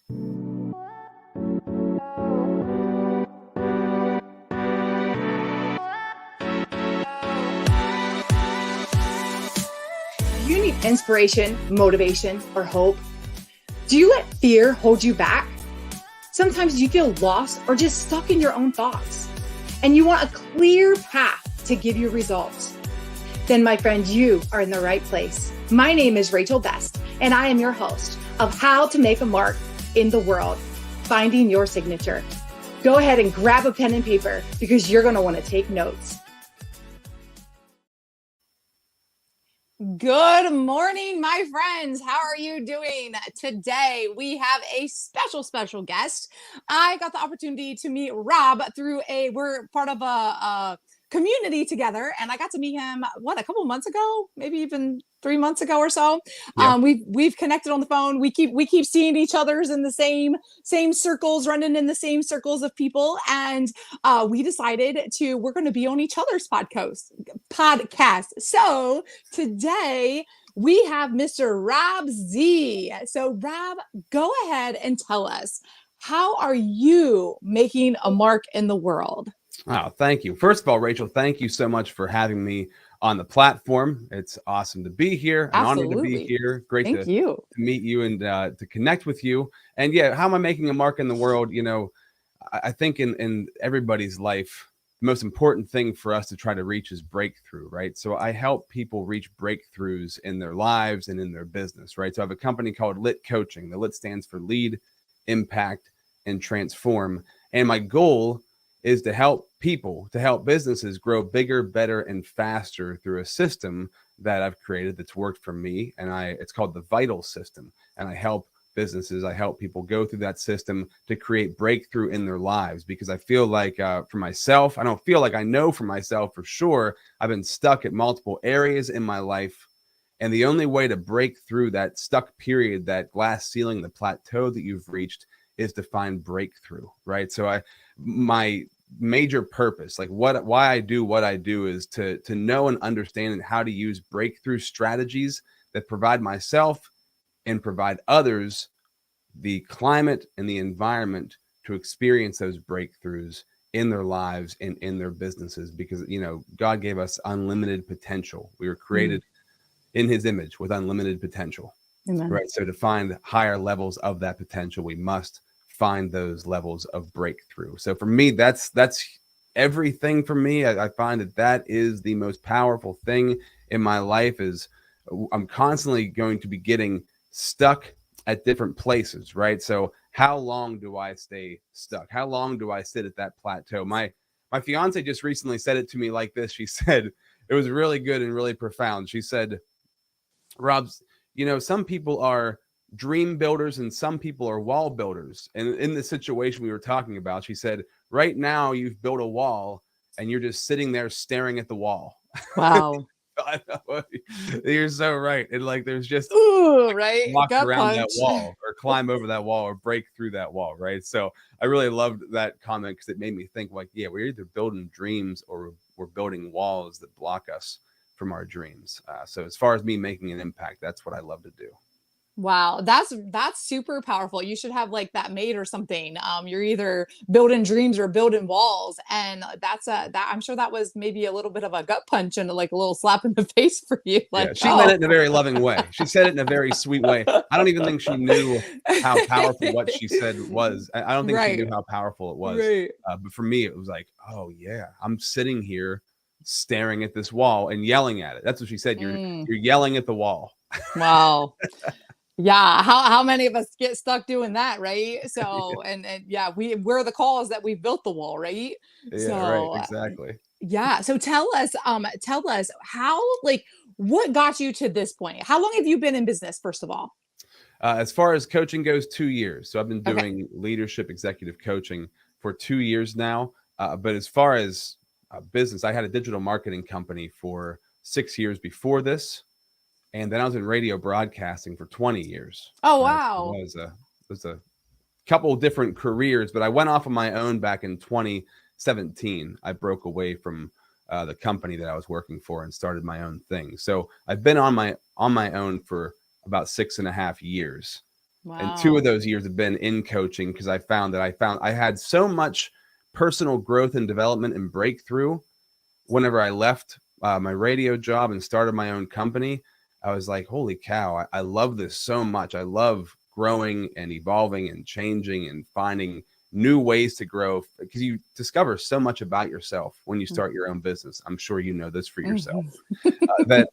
Do you need inspiration, motivation, or hope? Do you let fear hold you back? Sometimes you feel lost or just stuck in your own thoughts, and you want a clear path to give you results. Then, my friend, you are in the right place. My name is Rachel Best, and I am your host of How to Make a Mark in the World, Finding Your Signature. Go ahead and grab a pen and paper because you're going to want to take notes. Good morning, my friends. How are you doing? Today, we have a special guest. I got the opportunity to meet Rob through we're part of a community together, and I got to meet him, a couple of months ago, maybe even 3 months ago or so. Yeah. We've connected on the phone. We keep seeing each other's in the same circles, running in the same circles of people. And we decided we're going to be on each other's podcast. So today we have Mr. Rob Z. So Rob, go ahead and tell us, how are you making a mark in the world? Oh, thank you. First of all, Rachel, thank you so much for having me on the platform. It's awesome to be here. An honor to be here. Great to meet you and to connect with you. And yeah, how am I making a mark in the world? You know, I think in everybody's life, the most important thing for us to try to reach is breakthrough, right? So I help people reach breakthroughs in their lives and in their business, right? So I have a company called LIT Coaching. The LIT stands for Lead, Impact, and Transform. And my goal is to help people, to help businesses grow bigger, better, and faster through a system that I've created that's worked for me. And it's called the Vital System. And I help businesses, I help people go through that system to create breakthrough in their lives. Because I feel like for myself, I don't feel like I know for myself for sure, I've been stuck at multiple areas in my life. And the only way to break through that stuck period, that glass ceiling, the plateau that you've reached, is to find breakthrough, right? So my major purpose, like why I do what I do, is to know and understand how to use breakthrough strategies that provide myself and provide others the climate and the environment to experience those breakthroughs in their lives and in their businesses. Because, you know, God gave us unlimited potential. We were created in his image with unlimited potential. Amen. Right? So to find higher levels of that potential, we must find those levels of breakthrough. So for me, that's everything for me. I find that is the most powerful thing in my life. Is I'm constantly going to be getting stuck at different places, right? So how long do I stay stuck? How long do I sit at that plateau? My fiance just recently said it to me like this. She said, it was really good and really profound. She said, Rob, you know, some people are dream builders and some people are wall builders. And in the situation we were talking about, she said, right now you've built a wall and you're just sitting there staring at the wall. Wow. I know. You're so right. And like, there's just right. Walk Gut around punch. that wall or climb over that wall or break through that wall. Right. So I really loved that comment because it made me think like, yeah, we're either building dreams or we're building walls that block us from our dreams. So as far as me making an impact, that's what I love to do. Wow, that's super powerful. You should have like that made or something. You're either building dreams or building walls, and I'm sure that was maybe a little bit of a gut punch and like a little slap in the face for you. Like, yeah, she meant it in a very loving way. She said it in a very sweet way. I don't even think she knew how powerful what she said was. I don't think she knew how powerful it was. Right. But for me, it was like, oh yeah, I'm sitting here staring at this wall and yelling at it. That's what she said. You're yelling at the wall. Wow. Yeah. How many of us get stuck doing that, right? So, and yeah, we're the cause that we've built the wall, right? Yeah, so, right. Exactly. Yeah. So tell us how, like, what got you to this point? How long have you been in business, first of all? As far as coaching goes, 2 years. So I've been doing leadership executive coaching for 2 years now. But as far as business, I had a digital marketing company for 6 years before this. And then I was in radio broadcasting for 20 years. Oh, wow. So it was a couple of different careers, but I went off on my own back in 2017. I broke away from the company that I was working for and started my own thing. So I've been on my own for about 6.5 years. And 2 of those years have been in coaching, because I found I had so much personal growth and development and breakthrough whenever I left my radio job and started my own company. I was like, holy cow, I love this so much. I love growing and evolving and changing and finding new ways to grow, because you discover so much about yourself when you start your own business. I'm sure you know this for yourself. That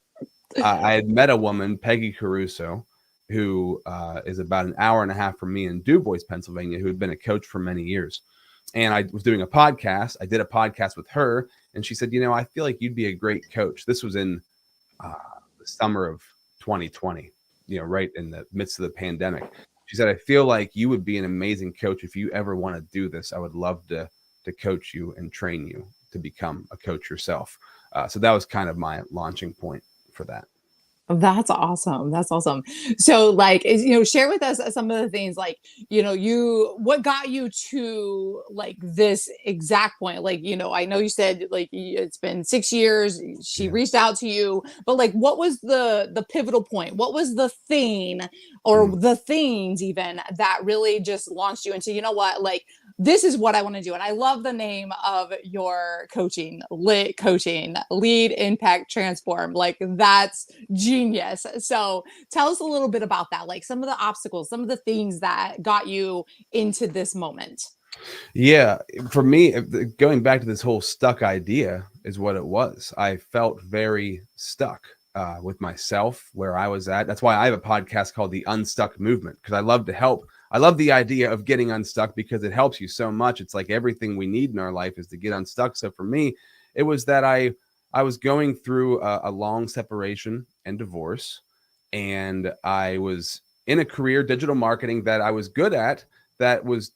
I had met a woman, Peggy Caruso, who is about an hour and a half from me in DuBois, Pennsylvania, who had been a coach for many years. And I was doing a podcast. I did a podcast with her, and she said, I feel like you'd be a great coach. This was in the summer of 2020, right in the midst of the pandemic. She said, I feel like you would be an amazing coach. If you ever want to do this, I would love to coach you and train you to become a coach yourself. So that was kind of my launching point for that. That's awesome. That's awesome. So like, share with us some of the things, like, what got you to like this exact point? Like, I know you said like it's been 6 years, she reached out to you, but like, what was the pivotal point? What was the thing or the things even that really just launched you into, like, this is what I want to do? And I love the name of your coaching, Lit Coaching, Lead, Impact, Transform. Like, that's genius. So tell us a little bit about that, like some of the obstacles, some of the things that got you into this moment. Yeah, for me, going back to this whole stuck idea is what it was. I felt very stuck with myself, where I was at. That's why I have a podcast called the Unstuck Movement, because I love to help. I love the idea of getting unstuck, because it helps you so much. It's like everything we need in our life is to get unstuck. So for me, it was that I was going through a long separation and divorce, and I was in a career, digital marketing, that I was good at, it was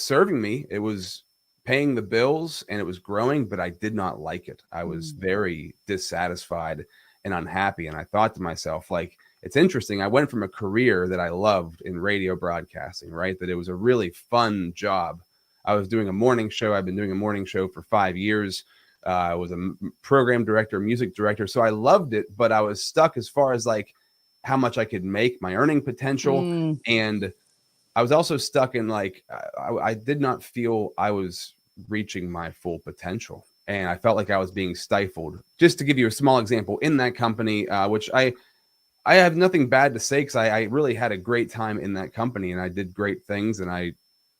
serving me. It was paying the bills and it was growing, but I did not like it. I was very dissatisfied and unhappy. And I thought to myself, like, it's interesting. I went from a career that I loved in radio broadcasting, right? That it was a really fun job. I was doing a morning show. I've been doing a morning show for 5 years. I was a program director, music director. So I loved it, but I was stuck as far as like how much I could make, my earning potential. And I was also stuck in like, I did not feel I was reaching my full potential. And I felt like I was being stifled. Just to give you a small example, in that company, which I have nothing bad to say, because I really had a great time in that company, and I did great things, and I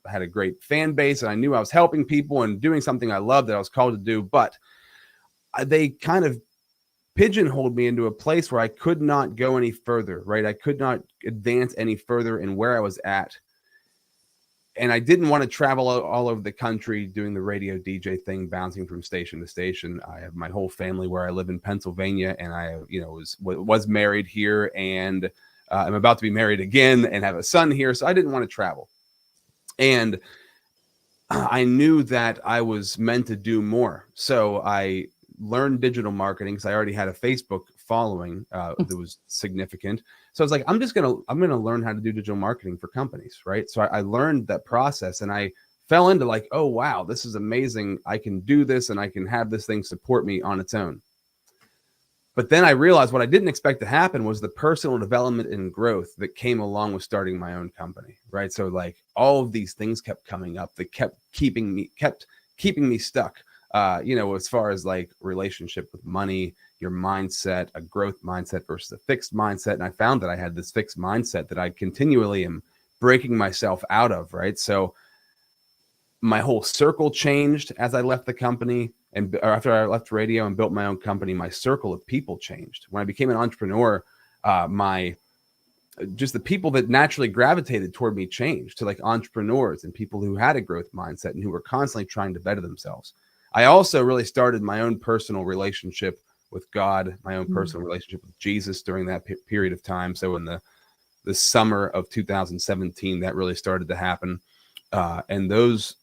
had a great fan base, and I knew I was helping people and doing something I loved that I was called to do. But they kind of pigeonholed me into a place where I could not go any further, right? I could not advance any further in where I was at. And I didn't want to travel all over the country doing the radio DJ thing, bouncing from station to station. I have my whole family where I live in Pennsylvania, and I, was married here, and I'm about to be married again and have a son here. So I didn't want to travel. And I knew that I was meant to do more. So I learned digital marketing, because I already had a Facebook following that was significant. So I was like, I'm going to learn how to do digital marketing for companies, right? So I learned that process, and I fell into like, oh, wow, this is amazing. I can do this, and I can have this thing support me on its own. But then I realized what I didn't expect to happen was the personal development and growth that came along with starting my own company, right? So like all of these things kept coming up that kept keeping me stuck. As far as like relationship with money, your mindset, a growth mindset versus a fixed mindset. And I found that I had this fixed mindset that I continually am breaking myself out of, right? So my whole circle changed as I left the company, or after I left radio and built my own company, my circle of people changed. When I became an entrepreneur, just the people that naturally gravitated toward me changed to like entrepreneurs and people who had a growth mindset and who were constantly trying to better themselves. I also really started my own personal relationship with God, my own personal relationship with Jesus during that period of time. So in the summer of 2017, that really started to happen. And those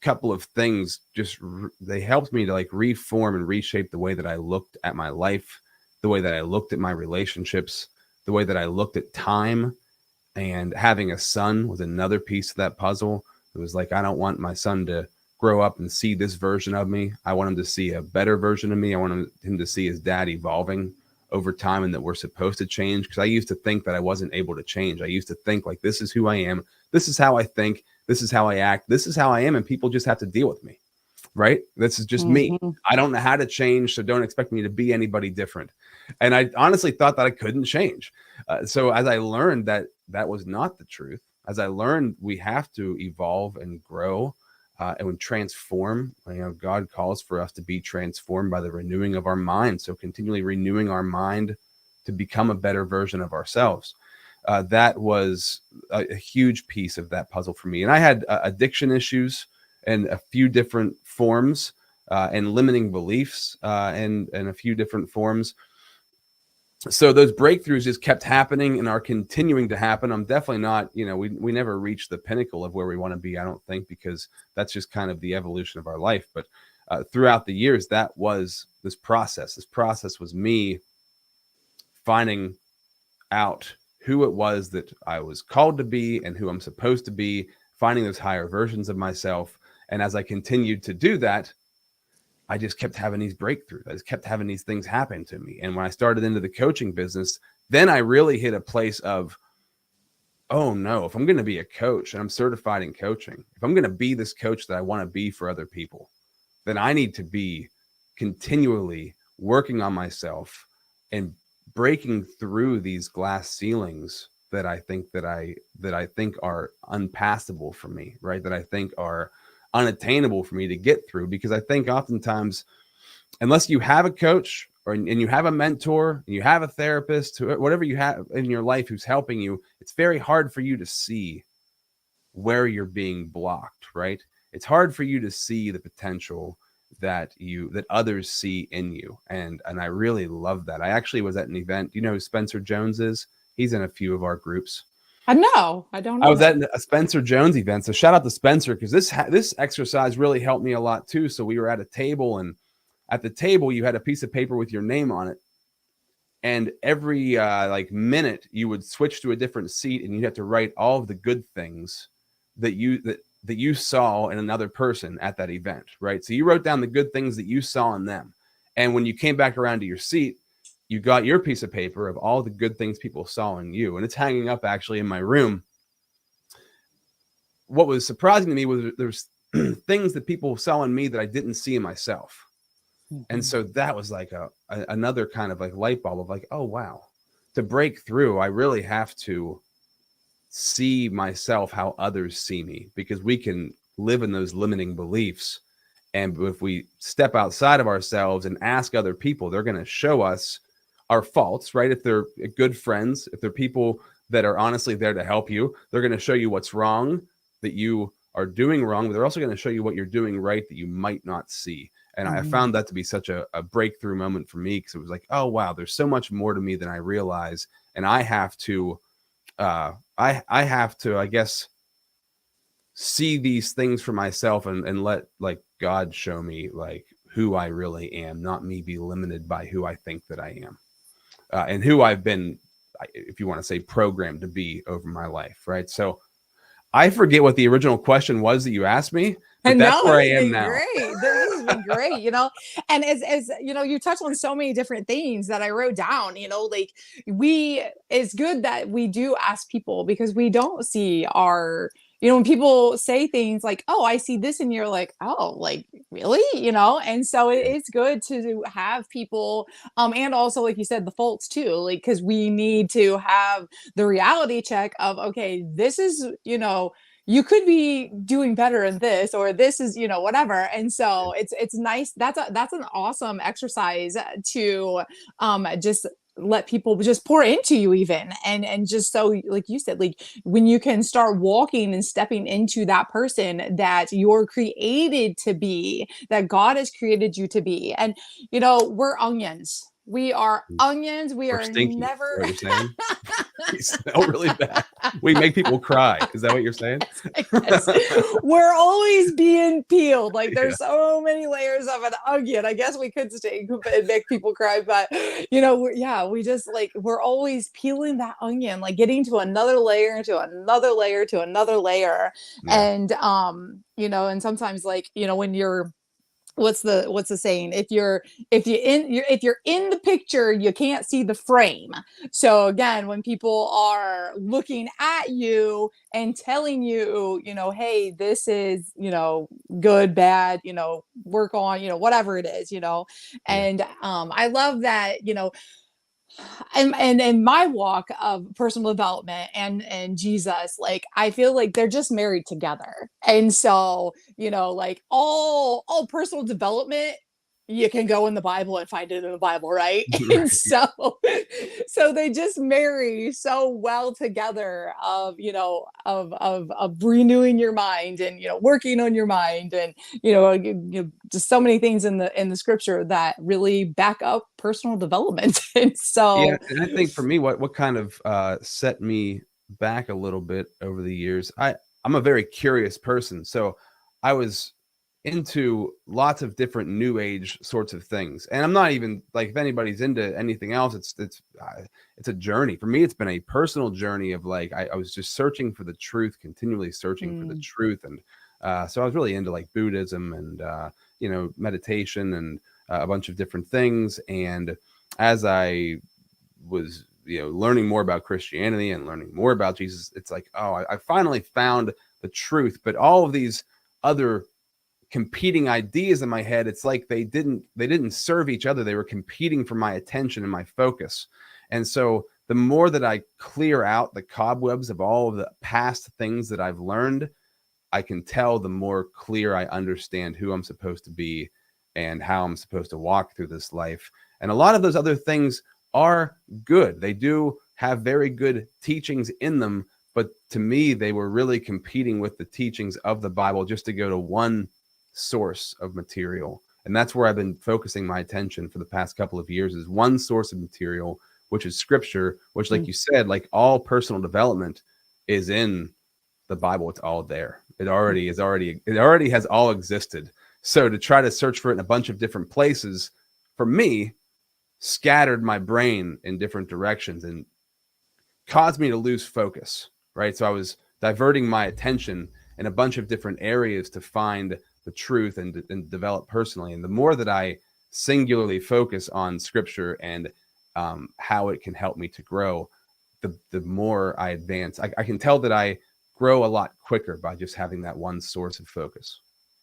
couple of things they helped me to like reform and reshape the way that I looked at my life, the way that I looked at my relationships, the way that I looked at time. And having a son was another piece of that puzzle. It was like, I don't want my son to grow up and see this version of me. I want him to see a better version of me. I want him to see his dad evolving over time and that we're supposed to change. Because I used to think that I wasn't able to change. I used to think like, this is who I am. This is how I think. This is how I act. This is how I am. And people just have to deal with me, right? This is just me. I don't know how to change. So don't expect me to be anybody different. And I honestly thought that I couldn't change. So as I learned that that was not the truth, as I learned we have to evolve and grow and transform, God calls for us to be transformed by the renewing of our mind. So continually renewing our mind to become a better version of ourselves. That was a huge piece of that puzzle for me. And I had addiction issues and a few different forms and limiting beliefs and a few different forms. So those breakthroughs just kept happening and are continuing to happen. I'm definitely not, we never reached the pinnacle of where we want to be, I don't think, because that's just kind of the evolution of our life. But throughout the years, that was this process. This process was me finding out who it was that I was called to be and who I'm supposed to be, finding those higher versions of myself. And as I continued to do that, I just kept having these breakthroughs. I just kept having these things happen to me. And when I started into the coaching business, then I really hit a place of, oh no, if I'm going to be a coach and I'm certified in coaching, if I'm going to be this coach that I want to be for other people, then I need to be continually working on myself and breaking through these glass ceilings that I think are unpassable for me, right? That I think are unattainable for me to get through, because I think oftentimes, unless you have a coach and you have a mentor, and you have a therapist, whatever you have in your life who's helping you, it's very hard for you to see where you're being blocked, right? It's hard for you to see the potential that others see in you. And I really love that. I actually was at an event. You know who Spencer Jones is? He's in a few of our groups. No, I don't know. I was at a Spencer Jones event. So shout out to Spencer, because this exercise really helped me a lot too. So we were at a table, and at the table you had a piece of paper with your name on it. And every minute you would switch to a different seat, and you'd have to write all of the good things that you saw in another person at that event, right? So you wrote down the good things that you saw in them. And when you came back around to your seat, you got your piece of paper of all the good things people saw in you. And it's hanging up actually in my room. What was surprising to me was there's things that people saw in me that I didn't see in myself. Mm-hmm. And so that was like another kind of like light bulb of like, oh, wow, to break through, I really have to see myself how others see me, because we can live in those limiting beliefs. And if we step outside of ourselves and ask other people, they're going to show us our faults, right? If they're good friends, if they're people that are honestly there to help you, they're going to show you what's wrong that you are doing wrong, but they're also going to show you what you're doing right that you might not see. And I found that to be such a breakthrough moment for me, because it was like, oh, wow, there's so much more to me than I realize. And I have to, I guess, see these things for myself and let like God show me like who I really am, not me be limited by who I think that I am. And who I've been, if you want to say, programmed to be over my life, right? So I forget what the original question was that you asked me, but that's where I am now. Great. This has been great, and as you touched on so many different things that I wrote down, like it's good that we do ask people, because we don't see our, when people say things like, oh, I see this, and you're like, oh, like really, and so it's good to have people, and also, like you said, the faults too, like, because we need to have the reality check of, okay, this is, you could be doing better in this, or this is, whatever. And so it's nice. That's an awesome exercise to just let people just pour into you even. And just so, like you said, like when you can start walking and stepping into that person that you're created to be, that God has created you to be. And, we're onions. We are onions. We are stinky, never. What you're saying? We smell really bad. We make people cry. Is that what you're saying? Yes. We're always being peeled. Like there's so many layers of an onion. I guess we could stink and make people cry, but we just like, we're always peeling that onion, like getting to another layer, to another layer, to another layer. Yeah. And and sometimes, like, when you're what's the saying? If you're in the picture, you can't see the frame. So again, when people are looking at you and telling you, hey, this is, good, bad, work on, whatever it is, and I love that, and in my walk of personal development and Jesus, like I feel like they're just married together. And so, like all personal development, you can go in the Bible and find it in the Bible, right? Right. And so they just marry so well together of, of renewing your mind and, working on your mind and, just so many things in the scripture that really back up personal development. And so Yeah, and I think for me, what kind of set me back a little bit over the years, I'm a very curious person, so I was into lots of different new age sorts of things, and I'm not even like, if anybody's into anything else, it's a journey for me. It's been a personal journey of like I was just searching for the truth, continually searching for the truth, and so I was really into like Buddhism and meditation and a bunch of different things. And as I was learning more about Christianity and learning more about Jesus, it's like, oh, I finally found the truth. But all of these other competing ideas in my head, it's like they didn't serve each other. They were competing for my attention and my focus. And so the more that I clear out the cobwebs of all of the past things that I've learned, I can tell the more clear I understand who I'm supposed to be and how I'm supposed to walk through this life. And a lot of those other things are good. They do have very good teachings in them, but to me, they were really competing with the teachings of the Bible just to go to one source of material. And that's where I've been focusing my attention for the past couple of years, is one source of material, which is scripture, which, like you said, like all personal development is in the Bible. It's all there. It already has all existed. So to try to search for it in a bunch of different places, for me, scattered my brain in different directions and caused me to lose focus, right? So I was diverting my attention in a bunch of different areas to find the truth and develop personally. And the more that I singularly focus on scripture and how it can help me to grow, the more I advance. I can tell that I grow a lot quicker by just having that one source of focus.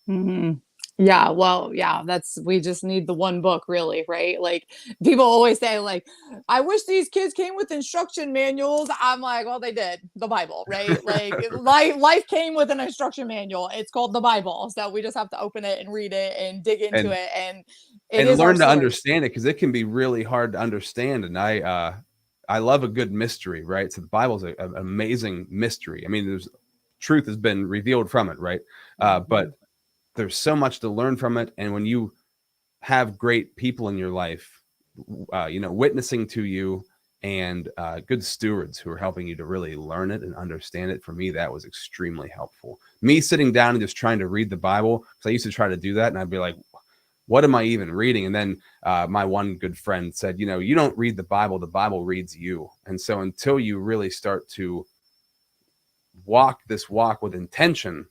Mm-hmm. Yeah, well, yeah, we just need the one book, really, right? Like people always say, like, I wish these kids came with instruction manuals. I'm like, well, they did, the Bible, right? Like life came with an instruction manual. It's called the Bible. So we just have to open it and read it and dig into it. And it is learn to understand it, because it can be really hard to understand. And I love a good mystery, right? So the Bible's an amazing mystery. I mean, there's truth has been revealed from it, right? But there's so much to learn from it. And when you have great people in your life, witnessing to you, and good stewards who are helping you to really learn it and understand it, for me, that was extremely helpful. Me sitting down and just trying to read the Bible, because I used to try to do that, and I'd be like, what am I even reading? And then my one good friend said, you don't read the Bible reads you. And so until you really start to walk this walk with intention,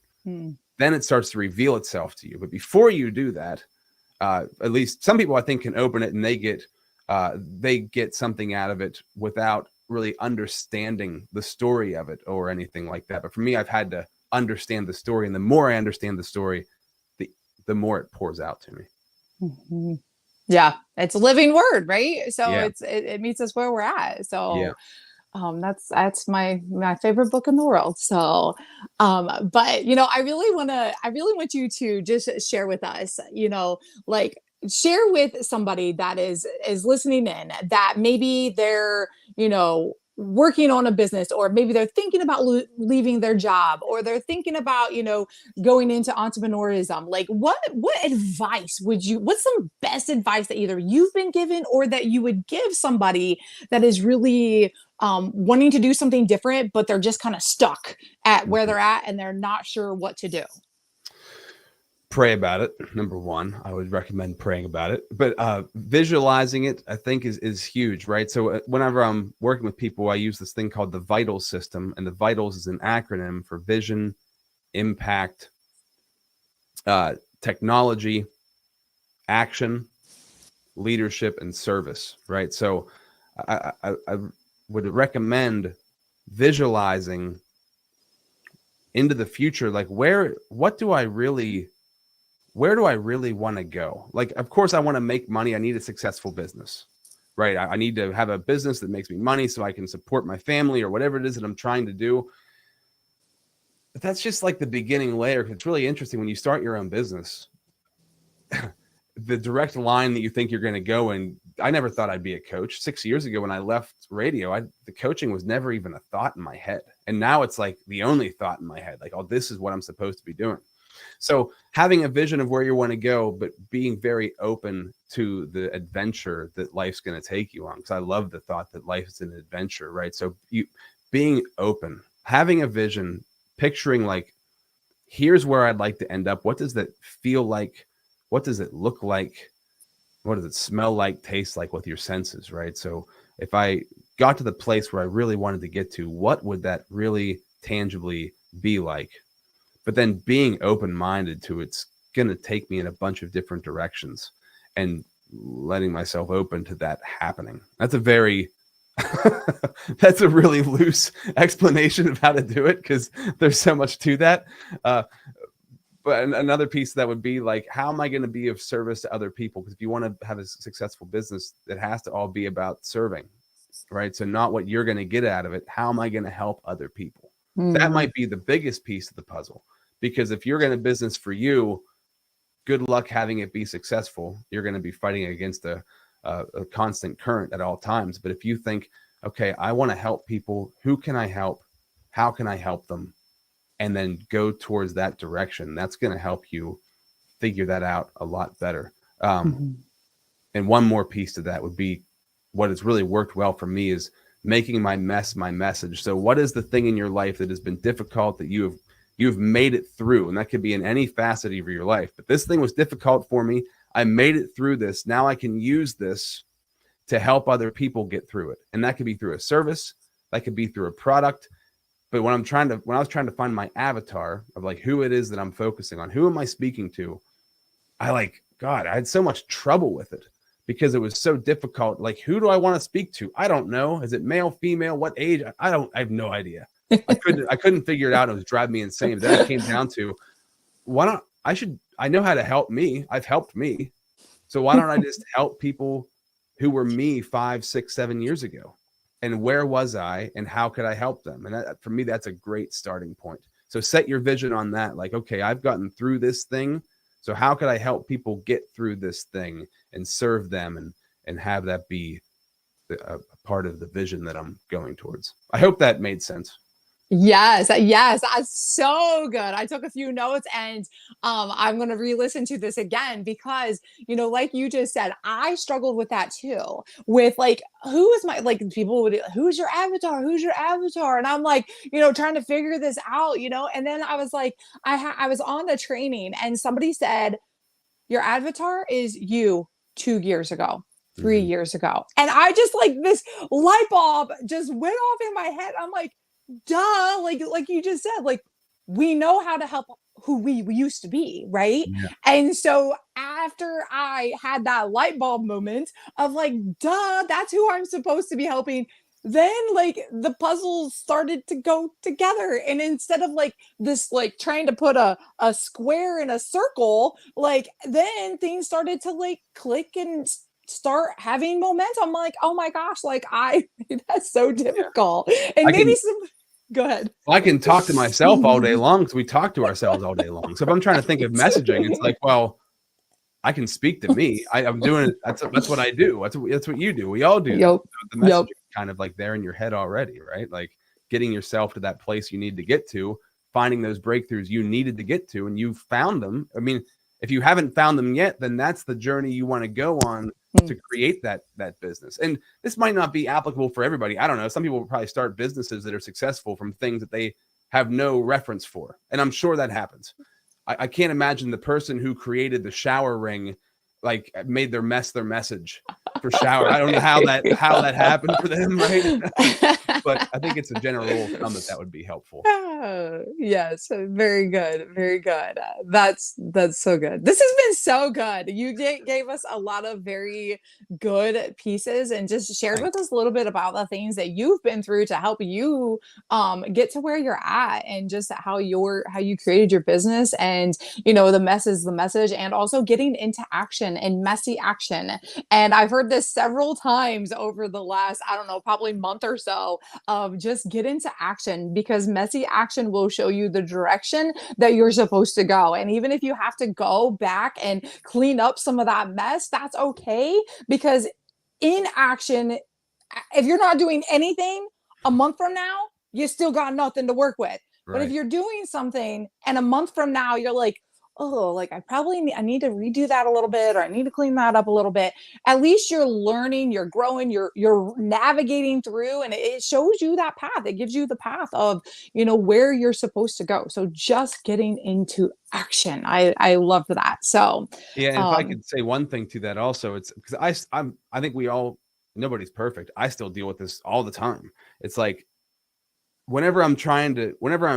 then it starts to reveal itself to you. But before you do that, at least some people, I think, can open it and they get something out of it without really understanding the story of it or anything like that. But for me, I've had to understand the story, and the more I understand the story, the more it pours out to me. Mm-hmm. Yeah, it's a living word, right? So Yeah. it meets us where we're at. So yeah. That's my favorite book in the world. So, but I really want you to just share with us, like share with somebody that is listening in, that maybe they're, working on a business, or maybe they're thinking about leaving their job, or they're thinking about, going into entrepreneurism. Like what advice what's some best advice that either you've been given or that you would give somebody that is really wanting to do something different, but they're just kind of stuck at where they're at and they're not sure what to do? Pray about it. Number one, I would recommend praying about it, but visualizing it, I think, is huge, right? So whenever I'm working with people, I use this thing called the VITALS system, and the VITALS is an acronym for vision, impact, technology, action, leadership, and service, right? So I would recommend visualizing into the future, like where do I really want to go? Like, of course I want to make money. I need a successful business, right? I need to have a business that makes me money so I can support my family or whatever it is that I'm trying to do. But that's just like the beginning layer. It's really interesting when you start your own business, the direct line that you think you're going to go in. I never thought I'd be a coach. 6 years ago when I left radio, the coaching was never even a thought in my head. And now it's like the only thought in my head, like, oh, this is what I'm supposed to be doing. So having a vision of where you want to go, but being very open to the adventure that life's going to take you on. Because I love the thought that life is an adventure, right? So being open, having a vision, picturing like, here's where I'd like to end up. What does that feel like? What does it look like? What does it smell like, taste like with your senses, right? So if I got to the place where I really wanted to get to, what would that really tangibly be like? But then being open-minded to it's going to take me in a bunch of different directions and letting myself open to that happening. That's a very, that's a really loose explanation of how to do it because there's so much to that. But another piece of that would be like, how am I going to be of service to other people? Because if you want to have a successful business, it has to all be about serving, right? So not what you're going to get out of it. How am I going to help other people? Mm-hmm. That might be the biggest piece of the puzzle. Because if you're going to business for you, good luck having it be successful. You're going to be fighting against a constant current at all times. But if you think, okay, I want to help people. Who can I help? How can I help them? And then go towards that direction. That's going to help you figure that out a lot better. And one more piece to that would be what has really worked well for me is making my mess my message. So what is the thing in your life that has been difficult that you've made it through? And that could be in any facet of your life. But this thing was difficult for me. I made it through this. Now I can use this to help other people get through it. And that could be through a service. That could be through a product. But when I was trying to find my avatar of like who it is that I'm focusing on, who am I speaking to? I had so much trouble with it because it was so difficult. Like, who do I want to speak to? I don't know. Is it male, female, what age? I have no idea. I couldn't figure it out. It was driving me insane. Then it came down to, I know how to help me. I've helped me. So why don't I just help people who were me 5, 6, 7 years ago? And where was I and how could I help them? And for me, that's a great starting point. So set your vision on that. Like, okay, I've gotten through this thing. So how could I help people get through this thing and serve them and have that be a part of the vision that I'm going towards? I hope that made sense. Yes, that's so good. I took a few notes and I'm going to re-listen to this again because, like you just said, I struggled with that too, with like, people would, who's your avatar? Who's your avatar? And I'm like, trying to figure this out, and then I was like, I was on the training and somebody said, your avatar is you 2 years ago. 3 years ago. And I just like this light bulb just went off in my head. I'm like, duh, like you just said, like we know how to help who we used to be, right? Yeah. And so after I had that light bulb moment of like, duh, that's who I'm supposed to be helping, then like the puzzles started to go together. And instead of like this, like trying to put a square in a circle, like then things started to like click and start having momentum. I'm like, oh my gosh, like that's so difficult. And go ahead. Well, I can talk to myself all day long because we talk to ourselves all day long. So if I'm trying to think of messaging, it's like, well, I can speak to me. I'm doing it. That's what I do. That's what you do. We all do. Yep. The messaging is kind of like there in your head already, right? Like getting yourself to that place you need to get to, finding those breakthroughs you needed to get to, and you found them. I mean, if you haven't found them yet, then that's the journey you want to go on to create that business. And this might not be applicable for everybody. I don't know. Some people will probably start businesses that are successful from things that they have no reference for. And I'm sure that happens. I can't imagine the person who created the shower ring, like made their mess their message. after shower. I don't know how that happened for them, right? But I think it's a general rule of thumb that would be helpful. Yes, very good, very good. That's so good. This has been so good. You gave us a lot of very good pieces and just shared with us a little bit about the things that you've been through to help you get to where you're at, and just how you created your business, and the message, and also getting into action and messy action. And I've heard this several times over the last, I don't know, probably month or so, of just get into action, because messy action will show you the direction that you're supposed to go. And even if you have to go back and clean up some of that mess, that's okay, because in action, if you're not doing anything a month from now, you still got nothing to work with. Right. But if you're doing something and a month from now, you're like, oh, like I need to redo that a little bit, or I need to clean that up a little bit. At least you're learning, you're growing, you're navigating through, and it shows you that path. It gives you the path of, where you're supposed to go. So just getting into action. I love that. So yeah, and if I could say one thing to that also, it's because I think nobody's perfect. I still deal with this all the time. It's like whenever I'm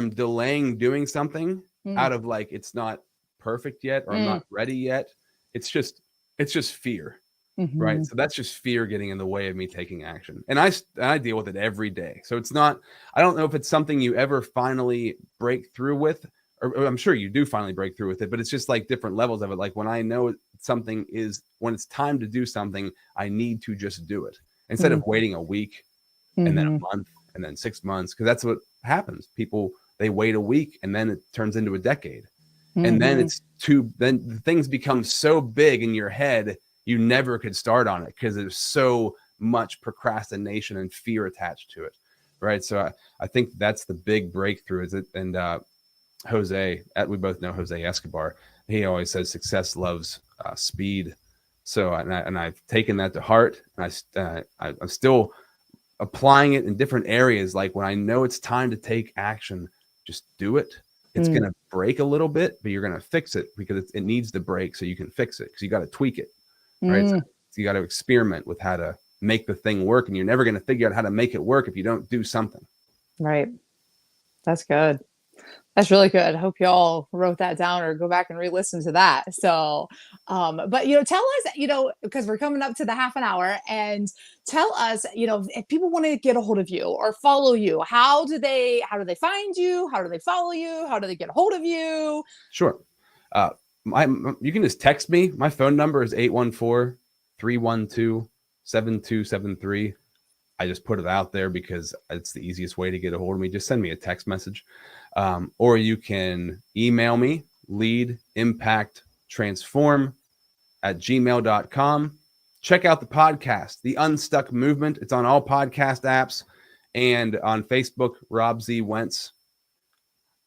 delaying doing something out of like, it's not perfect yet, or I'm not ready yet, it's just fear, right? So that's just fear getting in the way of me taking action, and I deal with it every day. So it's not, I don't know if it's something you ever finally break through with, or I'm sure you do finally break through with it, but it's just like different levels of it. Like when I know when it's time to do something, I need to just do it instead of waiting a week and then a month and then 6 months, because that's what happens. People, they wait a week and then it turns into a decade. And then then things become so big in your head, you never could start on it because there's so much procrastination and fear attached to it. Right. So I think that's the big breakthrough, and Jose, we both know Jose Escobar. He always says success loves speed. So, and I've taken that to heart, and I'm still applying it in different areas. Like when I know it's time to take action, just do it. It's going to break a little bit, but you're going to fix it because it needs to break so you can fix it, because you got to tweak it, right? So you got to experiment with how to make the thing work, and you're never going to figure out how to make it work if you don't do something. Right. That's good. That's really good. I hope y'all wrote that down or go back and re-listen to that. So, but, tell us, because we're coming up to the half an hour, and tell us, if people want to get a hold of you or follow you, how do they find you? How do they follow you? How do they get a hold of you? Sure. You can just text me. My phone number is 814-312-7273. I just put it out there because it's the easiest way to get a hold of me. Just send me a text message. Or you can email me, leadimpacttransform@gmail.com. Check out the podcast, The Unstuck Movement. It's on all podcast apps and on Facebook, Rob Z Wentz.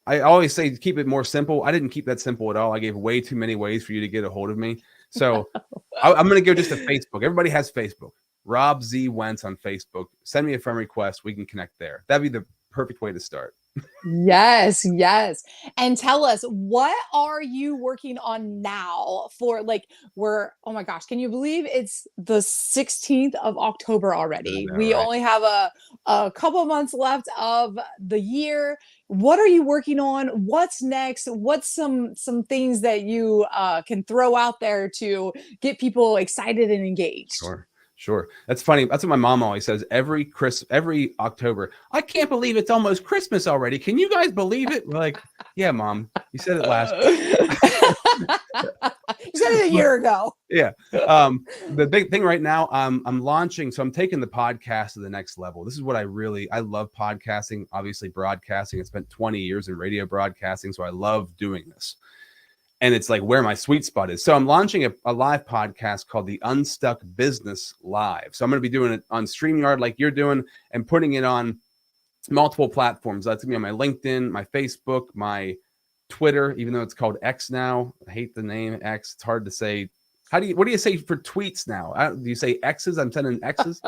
I always say keep it more simple. I didn't keep that simple at all. I gave way too many ways for you to get a hold of me. So I'm going to go just to Facebook. Everybody has Facebook. Rob Z Wentz on Facebook. Send me a friend request. We can connect there. That'd be the perfect way to start. Yes. And tell us, what are you working on now for, oh my gosh, can you believe it's the 16th of October already? We only have a couple of months left of the year. What are you working on? What's next? What's some things that you can throw out there to get people excited and engaged? Sure. That's funny. That's what my mom always says every October. I can't believe it's almost Christmas already. Can you guys believe it? We're like, yeah, Mom, you said it last week. You said it a year ago. Yeah. The big thing right now, I'm launching. So I'm taking the podcast to the next level. This is what I love podcasting, obviously broadcasting. I spent 20 years in radio broadcasting. So I love doing this. And it's like where my sweet spot is. So I'm launching a live podcast called the Unstuck Business Live. So I'm going to be doing it on StreamYard like you're doing, and putting it on multiple platforms. That's going to be on my LinkedIn, my Facebook, my Twitter, even though it's called X now. I hate the name X. It's hard to say. What do you say for tweets now? Do you say X's? I'm sending X's.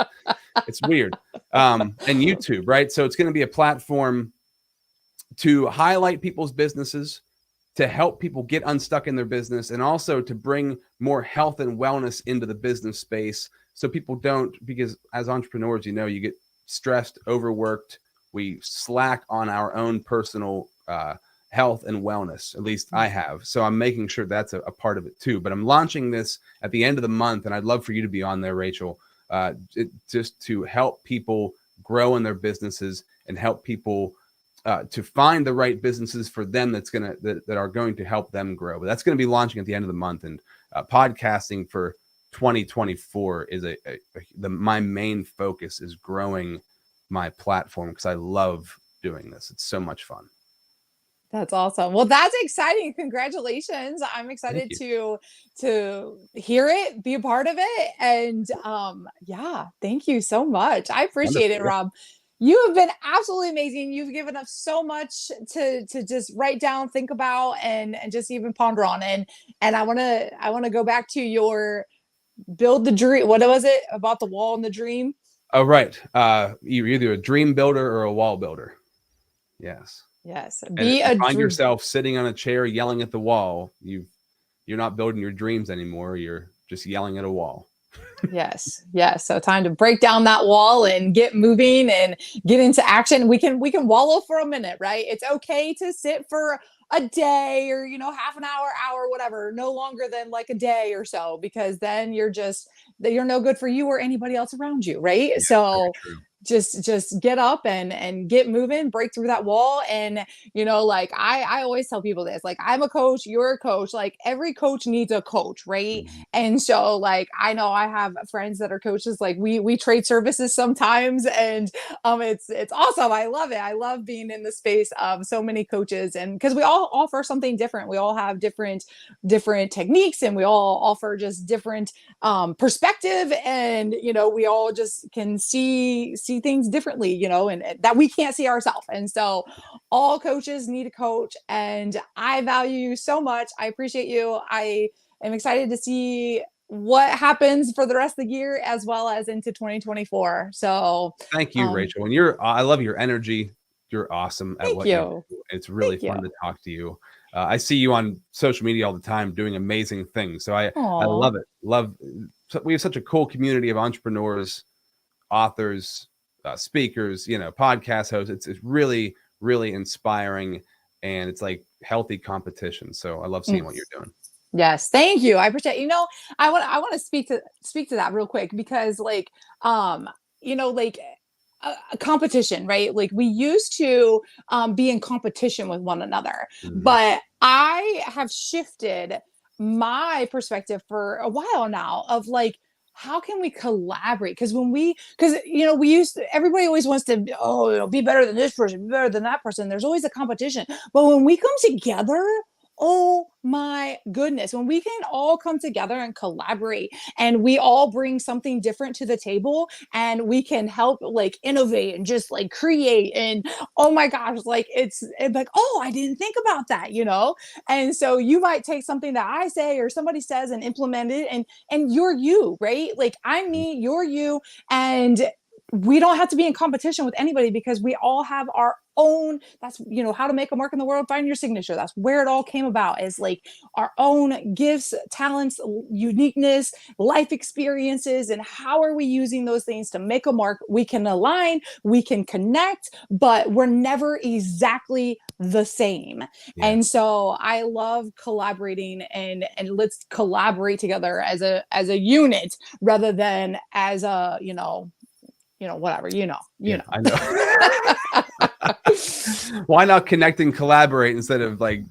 It's weird. And YouTube, right? So it's going to be a platform to highlight people's businesses, to help people get unstuck in their business, and also to bring more health and wellness into the business space so people don't, because as entrepreneurs, you know, you get stressed, overworked, we slack on our own personal health and wellness. At least I have. So I'm making sure that's a part of it too. But I'm launching this at the end of the month, and I'd love for you to be on there, Rachel, just to help people grow in their businesses and help people to find the right businesses for them that are going to help them grow. But that's going to be launching at the end of the month. And podcasting for 2024 is my main focus is growing my platform, because I love doing this. It's so much fun. That's awesome. Well, that's exciting. Congratulations. I'm excited to hear it, be a part of it. And yeah, thank you so much. I appreciate it, Rob. You have been absolutely amazing. You've given us so much to just write down, think about, and just even ponder on. And I want to go back to your build the dream. What was it about the wall and the dream? Oh, right. You're either a dream builder or a wall builder. Yes. Yes. Find yourself sitting on a chair yelling at the wall. You're not building your dreams anymore. You're just yelling at a wall. Yes. So time to break down that wall and get moving and get into action. We can wallow for a minute, right? It's okay to sit for a day or, half an hour, whatever, no longer than like a day or so, because then you're no good for you or anybody else around you. Right. Yeah, so just get up and get moving, break through that wall. And, like I always tell people this, like, I'm a coach, you're a coach, like every coach needs a coach. Right. Mm-hmm. And so like, I know I have friends that are coaches, like we trade services sometimes, and it's awesome. I love it. I love being in the space of so many coaches, and because we all offer something different. We all have different techniques, and we all offer just different perspective, and we all just can see things differently, and that we can't see ourselves. And so all coaches need a coach, and I value you so much. I appreciate you. I am excited to see what happens for the rest of the year as well as into 2024. So thank you, Rachel. And I love your energy. You're awesome at what you do. It's really fun to talk to you. I see you on social media all the time doing amazing things. So I love it. We have such a cool community of entrepreneurs, authors, speakers, podcast hosts. It's really, really inspiring, and it's like healthy competition. So I love seeing what you're doing. Yes. Thank you. I appreciate, I want to speak to that real quick, because like, like a competition, right? Like we used to be in competition with one another, mm-hmm. but I have shifted my perspective for a while now of like, how can we collaborate? Because everybody always wants to, be better than this person, be better than that person. There's always a competition. But when we come together, oh my goodness, when we can all come together and collaborate, and we all bring something different to the table, and we can help like innovate and just like create, and oh my gosh, like it's like, oh, I didn't think about that, and so you might take something that I say or somebody says and implement it, and you're you, right? Like I'm me, you're you, and we don't have to be in competition with anybody, because we all have our own, that's, how to make a mark in the world, find your signature. That's where it all came about, is like our own gifts, talents, uniqueness, life experiences, and how are we using those things to make a mark? We can align, we can connect, but we're never exactly the same. Yeah. And so I love collaborating, and let's collaborate together as a unit rather than as a, whatever, know. I know. Why not connect and collaborate instead of like,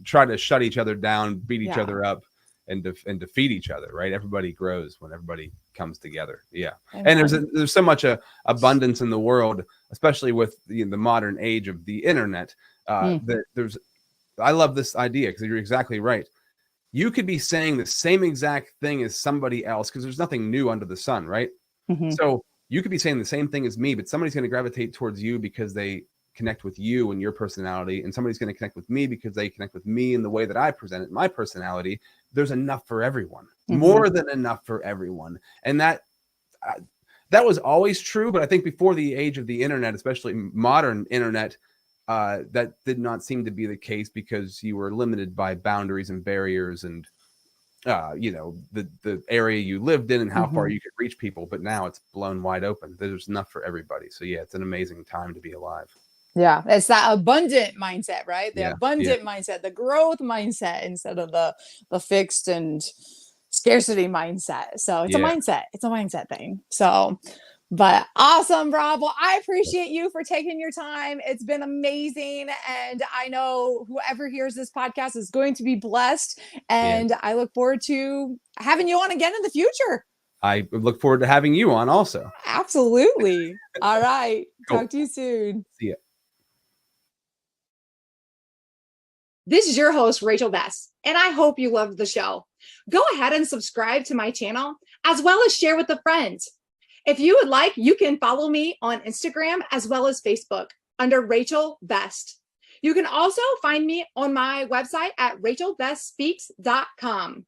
try to shut each other down, beat each other up, and defeat each other, right? Everybody grows when everybody comes together. Yeah. And there's so much abundance in the world, especially with the modern age of the internet, that I love this idea, because you're exactly right. You could be saying the same exact thing as somebody else, because there's nothing new under the sun, right? Mm-hmm. So you could be saying the same thing as me, but somebody's going to gravitate towards you because they connect with you and your personality, and somebody's going to connect with me because they connect with me in the way that I present it, my personality. There's enough for everyone, more than enough for everyone. And that was always true, but I think before the age of the internet, especially modern internet, that did not seem to be the case, because you were limited by boundaries and barriers and the area you lived in and how far you could reach people. But now it's blown wide open. There's enough for everybody. So yeah, it's an amazing time to be alive. Yeah, it's that abundant mindset, right? The abundant mindset, the growth mindset instead of the fixed and scarcity mindset. So it's a mindset. It's a mindset thing. So, but awesome, Rob. Well, I appreciate you for taking your time. It's been amazing. And I know whoever hears this podcast is going to be blessed. And I look forward to having you on again in the future. I look forward to having you on also. Absolutely. All right. Cool. Talk to you soon. See ya. This is your host, Rachel Best, and I hope you loved the show. Go ahead and subscribe to my channel, as well as share with a friend. If you would like, you can follow me on Instagram as well as Facebook under Rachel Best. You can also find me on my website at rachelbestspeaks.com.